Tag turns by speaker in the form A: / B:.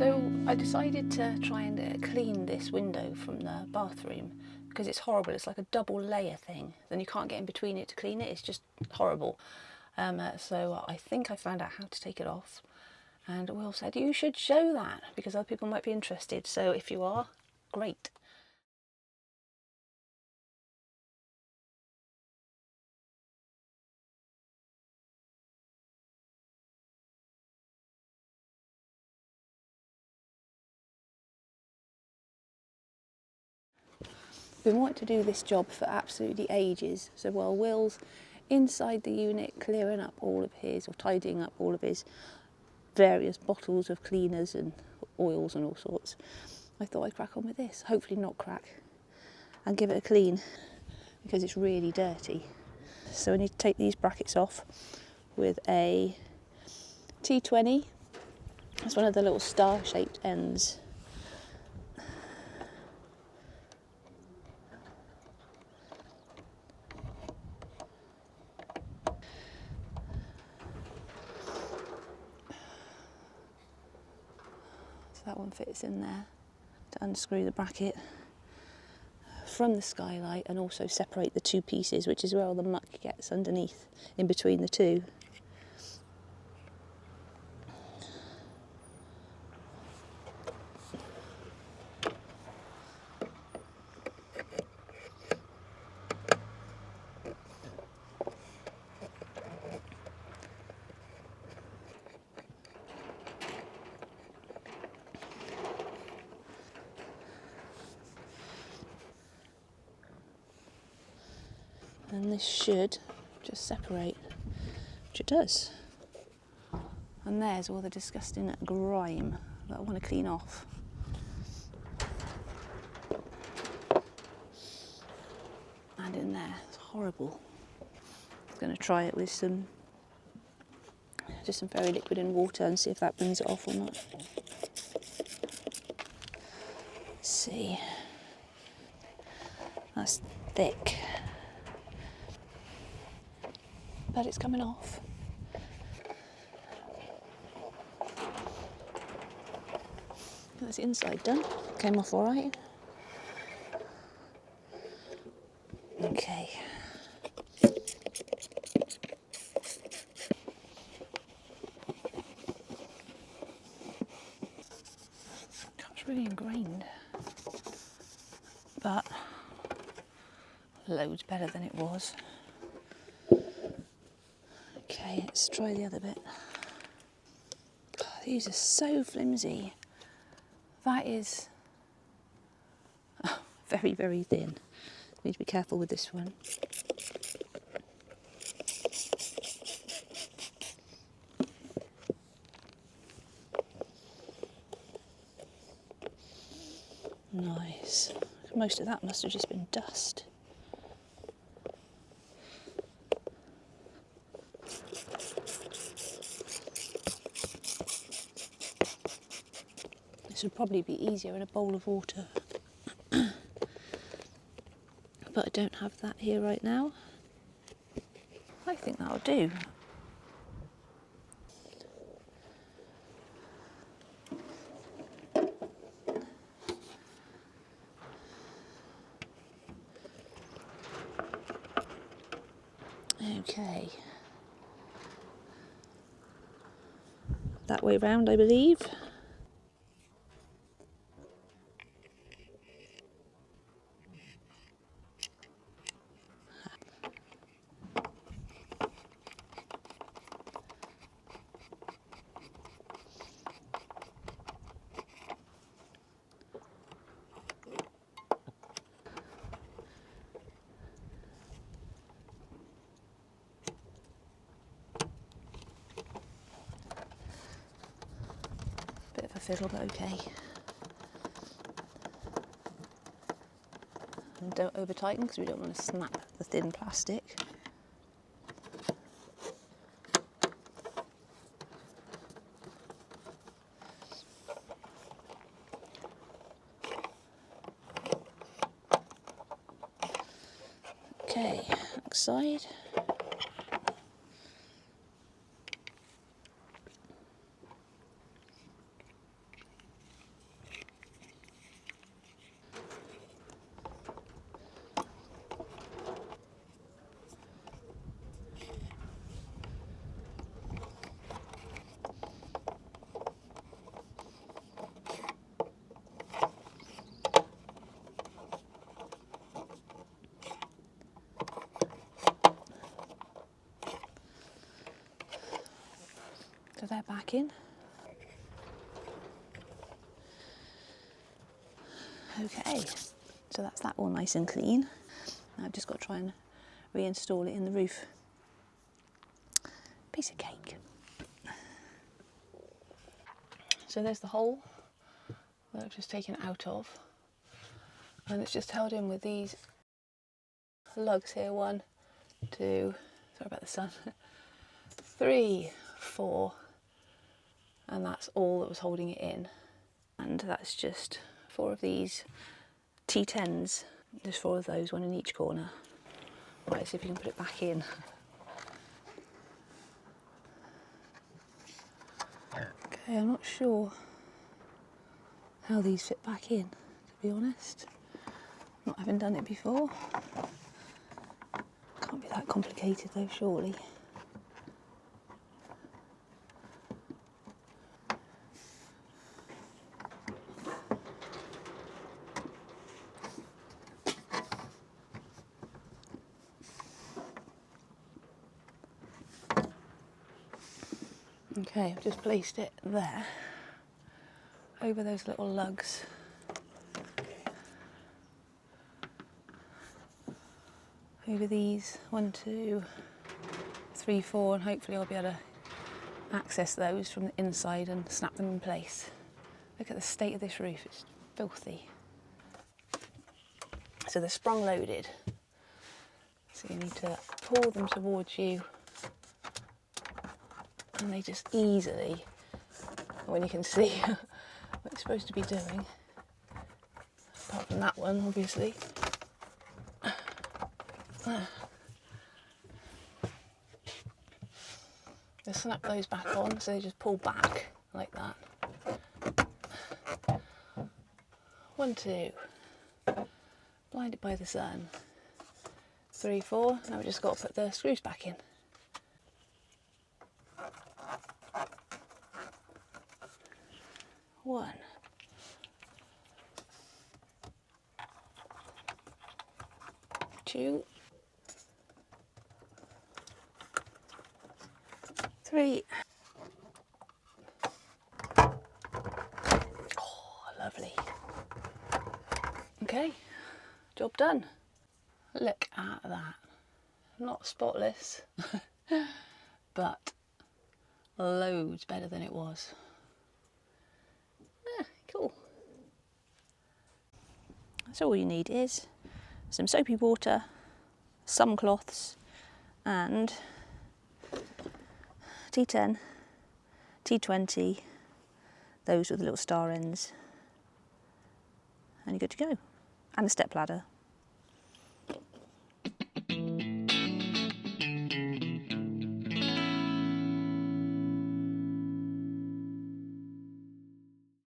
A: So I decided to try and clean this window from the bathroom because it's horrible. It's like a double layer thing. Then you can't get in between it to clean it. It's just horrible. So I think I found out how to take it off. And Will said, you should show that because other people might be interested. So if you are, great. Been wanting to do this job for absolutely ages. So while Will's inside the unit clearing up all of his, or tidying up all of his various bottles of cleaners and oils and all sorts, I thought I'd crack on with this. Hopefully not crack, and give it a clean because it's really dirty. So I need to take these brackets off with a T20. That's one of the little star-shaped ends. So that one fits in there. To unscrew the bracket from the skylight and also separate the two pieces, which is where all the muck gets underneath, in between the two. And this should just separate, which it does. And there's all the disgusting grime that I want to clean off. And in there, it's horrible. I'm going to try it with just some fairy liquid in water and see if that brings it off or not. Let's see. That's thick. But it's coming off. That's the inside done. Came off all right. Okay. It's really ingrained, but loads better than it was. Okay, let's try the other bit. God, these are so flimsy. That is very, very thin. Need to be careful with this one. Nice. Most of that must have just been dust. This would probably be easier in a bowl of water. But I don't have that here right now. I think that'll do. Okay. That way round, I believe. Bit of a fiddle, but okay. And don't over tighten because we don't want to snap the thin plastic. Okay, back side. So they're back in. Okay, so that's that all nice and clean. Now I've just got to try and reinstall it in the roof. Piece of cake. So there's the hole that I've just taken out of, and it's just held in with these lugs here. 1, 2, sorry about the sun, 3, 4, and that's all that was holding it in. And that's just 4 of these T10s. There's 4 of those, 1 in each corner. Right, see if you can put it back in. Okay, I'm not sure how these fit back in, to be honest. Not having done it before. Can't be that complicated though, surely. Okay, I've just placed it there, over those little lugs. Over these, 1, 2, 3, 4, and hopefully I'll be able to access those from the inside and snap them in place. Look at the state of this roof, it's filthy. So they're sprung loaded. So you need to pull them towards you, and they just easily, when you can see what it's supposed to be doing, apart from that one obviously. Just snap those back on, so they just pull back like that. 1, 2, blinded by the sun. 3, 4, now we've just got to put the screws back in. One. 2. 3. Oh, lovely. Okay, job done. Look at that. Not spotless, but loads better than it was. Cool. So all you need is some soapy water, some cloths, and T10, T20, those with the little star ends, and you're good to go. And a step ladder.